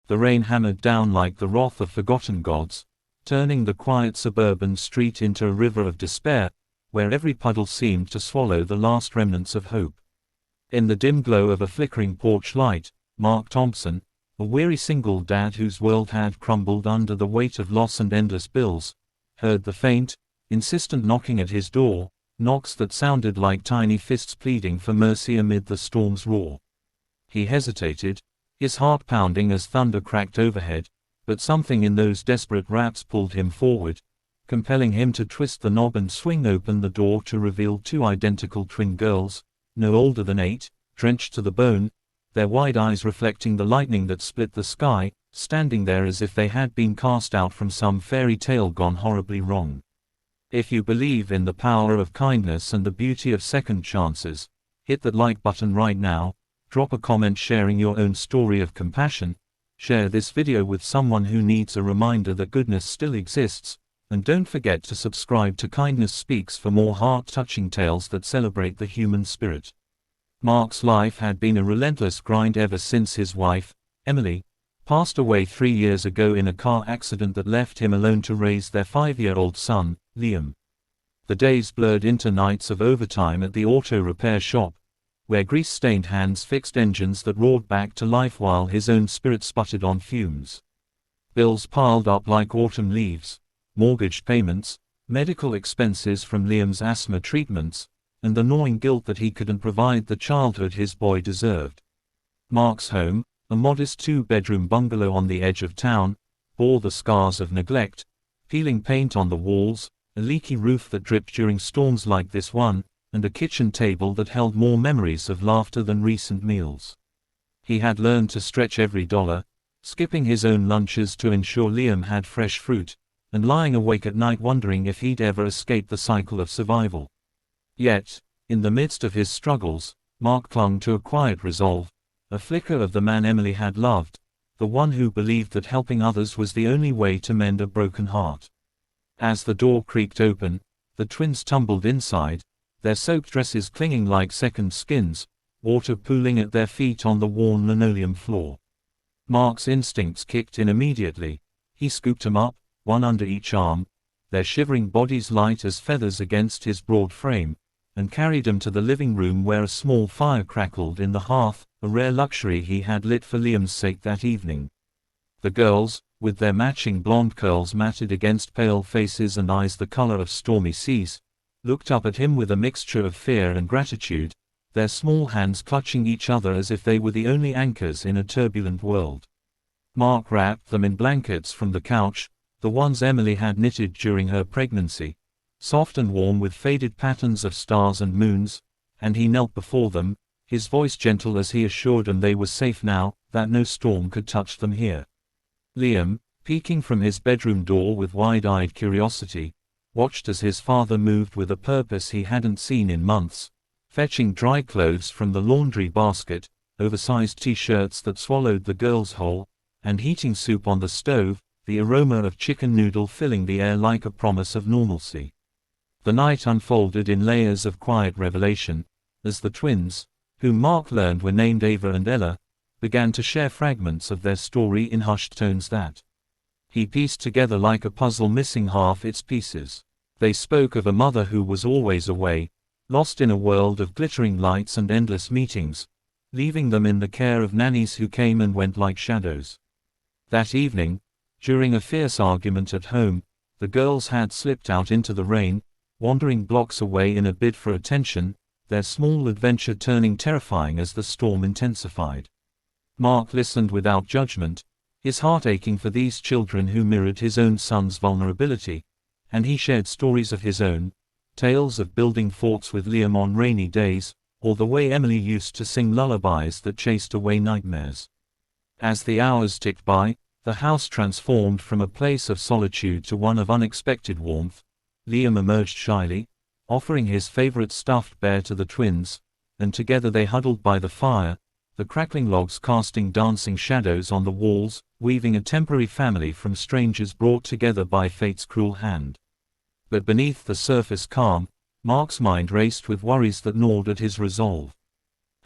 The rain hammered down like the wrath of forgotten gods, turning the quiet suburban street into a river of despair, where every puddle seemed to swallow the last remnants of hope. In the dim glow of a flickering porch light, Mark Thompson, a weary single dad whose world had crumbled under the weight of loss and endless bills, heard the faint, insistent knocking at his door, knocks that sounded like tiny fists pleading for mercy amid the storm's roar. He hesitated, his heart pounding as thunder cracked overhead, but something in those desperate raps pulled him forward, compelling him to twist the knob and swing open the door to reveal two identical twin girls, no older than 8, drenched to the bone, their wide eyes reflecting the lightning that split the sky, standing there as if they had been cast out from some fairy tale gone horribly wrong. If you believe in the power of kindness and the beauty of second chances, hit that like button right now, drop a comment sharing your own story of compassion, share this video with someone who needs a reminder that goodness still exists, and don't forget to subscribe to Kindness Speaks for more heart-touching tales that celebrate the human spirit. Mark's life had been a relentless grind ever since his wife, Emily, passed away 3 years ago in a car accident that left him alone to raise their 5-year-old son, Liam. The days blurred into nights of overtime at the auto repair shop, where grease-stained hands fixed engines that roared back to life while his own spirit sputtered on fumes. Bills piled up like autumn leaves, mortgage payments, medical expenses from Liam's asthma treatments, and the gnawing guilt that he couldn't provide the childhood his boy deserved. Mark's home, a modest 2-bedroom bungalow on the edge of town, bore the scars of neglect, peeling paint on the walls, a leaky roof that dripped during storms like this one, and a kitchen table that held more memories of laughter than recent meals. He had learned to stretch every dollar, skipping his own lunches to ensure Liam had fresh fruit, and lying awake at night wondering if he'd ever escape the cycle of survival. Yet, in the midst of his struggles, Mark clung to a quiet resolve, a flicker of the man Emily had loved, the one who believed that helping others was the only way to mend a broken heart. As the door creaked open, the twins tumbled inside, their soaked dresses clinging like second skins, water pooling at their feet on the worn linoleum floor. Mark's instincts kicked in immediately. He scooped them up, one under each arm, their shivering bodies light as feathers against his broad frame, and carried him to the living room where a small fire crackled in the hearth, a rare luxury he had lit for Liam's sake that evening. The girls, with their matching blonde curls matted against pale faces and eyes the color of stormy seas, looked up at him with a mixture of fear and gratitude, their small hands clutching each other as if they were the only anchors in a turbulent world. Mark wrapped them in blankets from the couch, the ones Emily had knitted during her pregnancy, soft and warm with faded patterns of stars and moons, and he knelt before them, his voice gentle as he assured them they were safe now, that no storm could touch them here. Liam, peeking from his bedroom door with wide-eyed curiosity, watched as his father moved with a purpose he hadn't seen in months, fetching dry clothes from the laundry basket, oversized t-shirts that swallowed the girls whole, and heating soup on the stove, the aroma of chicken noodle filling the air like a promise of normalcy. The night unfolded in layers of quiet revelation, as the twins, whom Mark learned were named Ava and Ella, began to share fragments of their story in hushed tones that he pieced together like a puzzle missing half its pieces. They spoke of a mother who was always away, lost in a world of glittering lights and endless meetings, leaving them in the care of nannies who came and went like shadows. That evening, during a fierce argument at home, the girls had slipped out into the rain, wandering blocks away in a bid for attention, their small adventure turning terrifying as the storm intensified. Mark listened without judgment, his heart aching for these children who mirrored his own son's vulnerability, and he shared stories of his own, tales of building forts with Liam on rainy days, or the way Emily used to sing lullabies that chased away nightmares. As the hours ticked by, the house transformed from a place of solitude to one of unexpected warmth. Liam emerged shyly, offering his favorite stuffed bear to the twins, and together they huddled by the fire, the crackling logs casting dancing shadows on the walls, weaving a temporary family from strangers brought together by fate's cruel hand. But beneath the surface calm, Mark's mind raced with worries that gnawed at his resolve.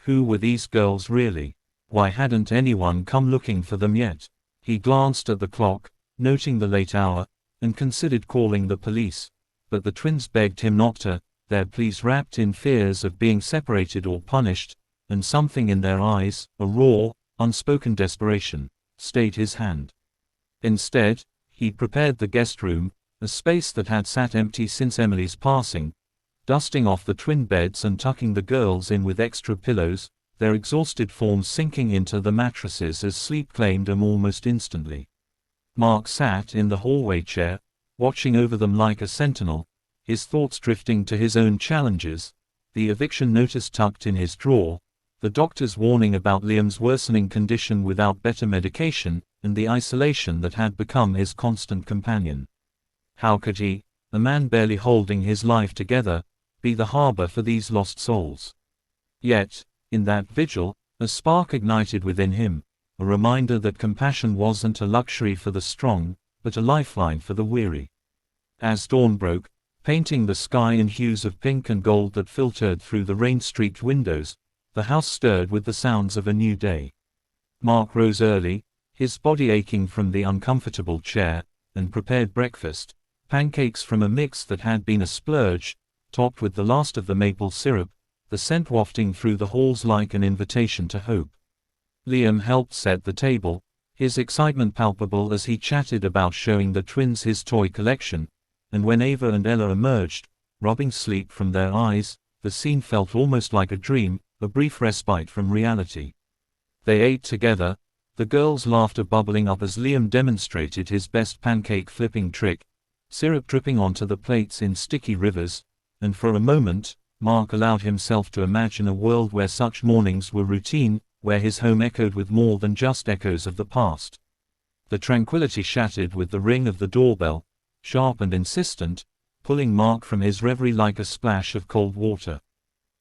Who were these girls really? Why hadn't anyone come looking for them yet? He glanced at the clock, noting the late hour, and considered calling the police, but the twins begged him not to, their pleas wrapped in fears of being separated or punished, and something in their eyes, a raw, unspoken desperation, stayed his hand. Instead, he prepared the guest room, a space that had sat empty since Emily's passing, dusting off the twin beds and tucking the girls in with extra pillows, their exhausted forms sinking into the mattresses as sleep claimed them almost instantly. Mark sat in the hallway chair, watching over them like a sentinel, his thoughts drifting to his own challenges, the eviction notice tucked in his drawer, the doctor's warning about Liam's worsening condition without better medication, and the isolation that had become his constant companion. How could he, a man barely holding his life together, be the harbor for these lost souls? Yet, in that vigil, a spark ignited within him, a reminder that compassion wasn't a luxury for the strong, but a lifeline for the weary. As dawn broke, painting the sky in hues of pink and gold that filtered through the rain-streaked windows, the house stirred with the sounds of a new day. Mark rose early, his body aching from the uncomfortable chair, and prepared breakfast, pancakes from a mix that had been a splurge, topped with the last of the maple syrup, the scent wafting through the halls like an invitation to hope. Liam helped set the table, his excitement palpable as he chatted about showing the twins his toy collection, and when Ava and Ella emerged, rubbing sleep from their eyes, the scene felt almost like a dream, a brief respite from reality. They ate together, the girls' laughter bubbling up as Liam demonstrated his best pancake flipping trick, syrup dripping onto the plates in sticky rivers, and for a moment, Mark allowed himself to imagine a world where such mornings were routine, where his home echoed with more than just echoes of the past. The tranquility shattered with the ring of the doorbell, sharp and insistent, pulling Mark from his reverie like a splash of cold water.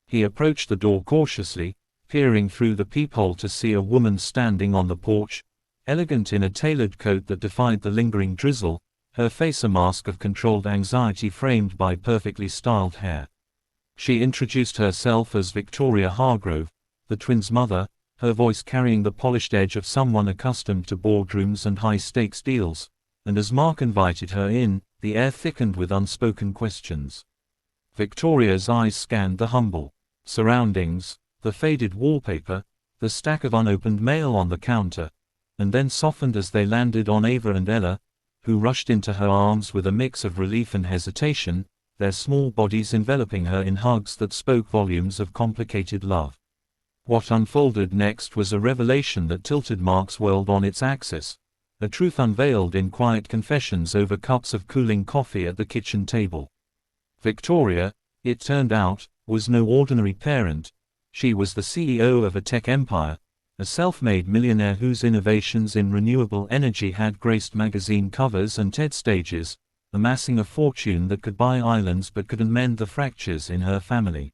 He approached the door cautiously, peering through the peephole to see a woman standing on the porch, elegant in a tailored coat that defied the lingering drizzle, her face a mask of controlled anxiety framed by perfectly styled hair. She introduced herself as Victoria Hargrove, the twins' mother, her voice carrying the polished edge of someone accustomed to boardrooms and high-stakes deals, and as Mark invited her in, the air thickened with unspoken questions. Victoria's eyes scanned the humble surroundings, the faded wallpaper, the stack of unopened mail on the counter, and then softened as they landed on Ava and Ella, who rushed into her arms with a mix of relief and hesitation, their small bodies enveloping her in hugs that spoke volumes of complicated love. What unfolded next was a revelation that tilted Mark's world on its axis, a truth unveiled in quiet confessions over cups of cooling coffee at the kitchen table. Victoria, it turned out, was no ordinary parent. She was the CEO of a tech empire, a self-made millionaire whose innovations in renewable energy had graced magazine covers and TED stages, amassing a fortune that could buy islands but couldn't mend the fractures in her family.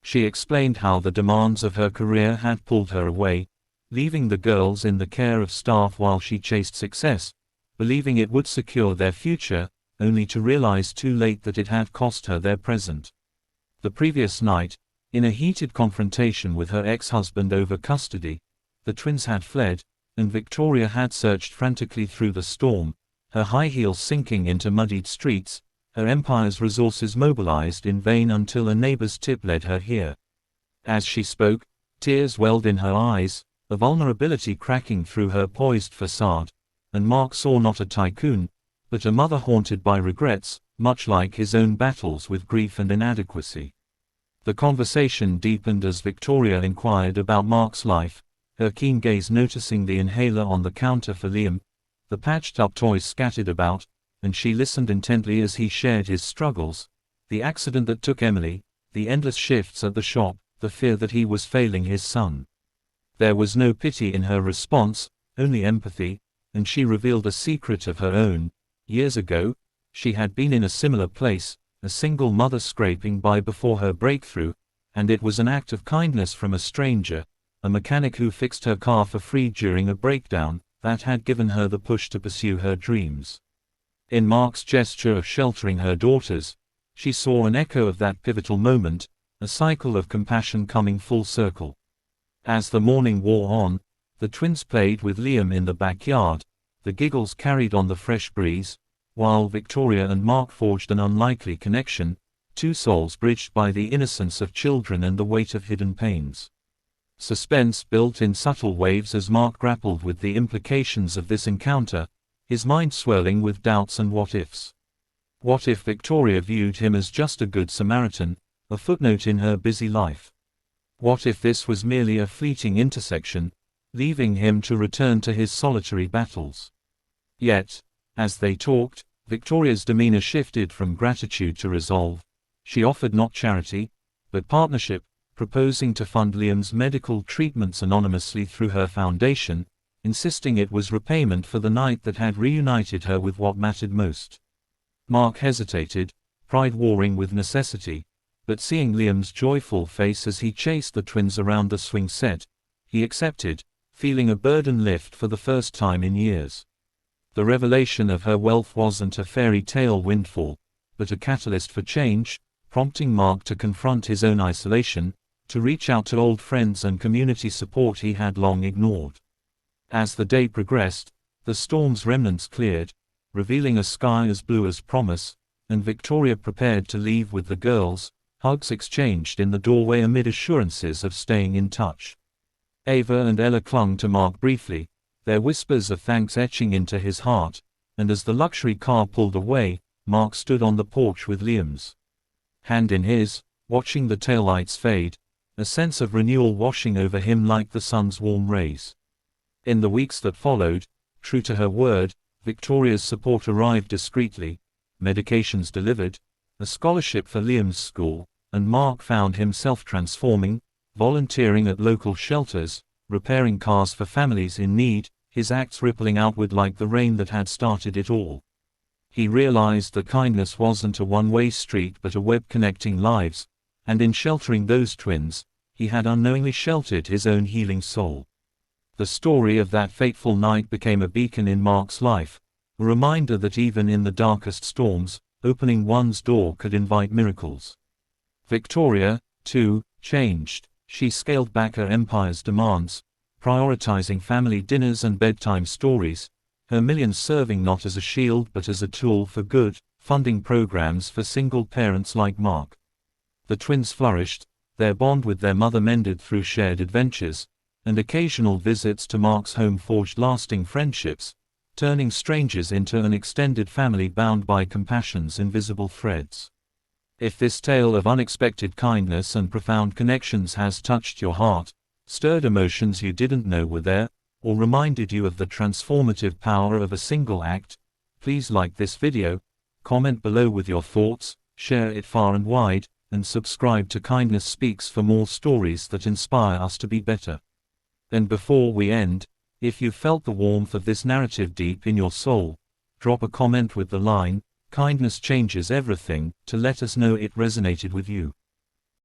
She explained how the demands of her career had pulled her away, leaving the girls in the care of staff while she chased success, believing it would secure their future, only to realize too late that it had cost her their present. The previous night, in a heated confrontation with her ex-husband over custody, the twins had fled, and Victoria had searched frantically through the storm, her high heels sinking into muddied streets, her empire's resources mobilized in vain until a neighbor's tip led her here. As she spoke, tears welled in her eyes, a vulnerability cracking through her poised facade, and Mark saw not a tycoon, but a mother haunted by regrets, much like his own battles with grief and inadequacy. The conversation deepened as Victoria inquired about Mark's life, her keen gaze noticing the inhaler on the counter for Liam, the patched-up toys scattered about, and she listened intently as he shared his struggles, the accident that took Emily, the endless shifts at the shop, the fear that he was failing his son. There was no pity in her response, only empathy, and she revealed a secret of her own. Years ago, she had been in a similar place, a single mother scraping by before her breakthrough, and it was an act of kindness from a stranger, a mechanic who fixed her car for free during a breakdown, that had given her the push to pursue her dreams. In Mark's gesture of sheltering her daughters, she saw an echo of that pivotal moment, a cycle of compassion coming full circle. As the morning wore on, the twins played with Liam in the backyard, the giggles carried on the fresh breeze, while Victoria and Mark forged an unlikely connection, two souls bridged by the innocence of children and the weight of hidden pains. Suspense built in subtle waves as Mark grappled with the implications of this encounter, his mind swirling with doubts and what-ifs. What if Victoria viewed him as just a good Samaritan, a footnote in her busy life? What if this was merely a fleeting intersection, leaving him to return to his solitary battles? Yet, as they talked, Victoria's demeanor shifted from gratitude to resolve. She offered not charity, but partnership, proposing to fund Liam's medical treatments anonymously through her foundation, insisting it was repayment for the night that had reunited her with what mattered most. Mark hesitated, pride warring with necessity, but seeing Liam's joyful face as he chased the twins around the swing set, he accepted, feeling a burden lift for the first time in years. The revelation of her wealth wasn't a fairy tale windfall, but a catalyst for change, prompting Mark to confront his own isolation, to reach out to old friends and community support he had long ignored. As the day progressed, the storm's remnants cleared, revealing a sky as blue as promise, and Victoria prepared to leave with the girls, hugs exchanged in the doorway amid assurances of staying in touch. Ava and Ella clung to Mark briefly, their whispers of thanks etching into his heart, and as the luxury car pulled away, Mark stood on the porch with Liam's hand in his, watching the taillights fade, a sense of renewal washing over him like the sun's warm rays. In the weeks that followed, true to her word, Victoria's support arrived discreetly, medications delivered, a scholarship for Liam's school, and Mark found himself transforming, volunteering at local shelters, repairing cars for families in need, his acts rippling outward like the rain that had started it all. He realized that kindness wasn't a one-way street but a web connecting lives, and in sheltering those twins, he had unknowingly sheltered his own healing soul. The story of that fateful night became a beacon in Mark's life, a reminder that even in the darkest storms, opening one's door could invite miracles. Victoria, too, changed. She scaled back her empire's demands, prioritizing family dinners and bedtime stories, her millions serving not as a shield but as a tool for good, funding programs for single parents like Mark. The twins flourished, their bond with their mother mended through shared adventures, and occasional visits to Mark's home forged lasting friendships, turning strangers into an extended family bound by compassion's invisible threads. If this tale of unexpected kindness and profound connections has touched your heart, stirred emotions you didn't know were there, or reminded you of the transformative power of a single act, please like this video, comment below with your thoughts, share it far and wide, and subscribe to Kindness Speaks for more stories that inspire us to be better. And before we end, if you felt the warmth of this narrative deep in your soul, drop a comment with the line, "Kindness changes everything," to let us know it resonated with you.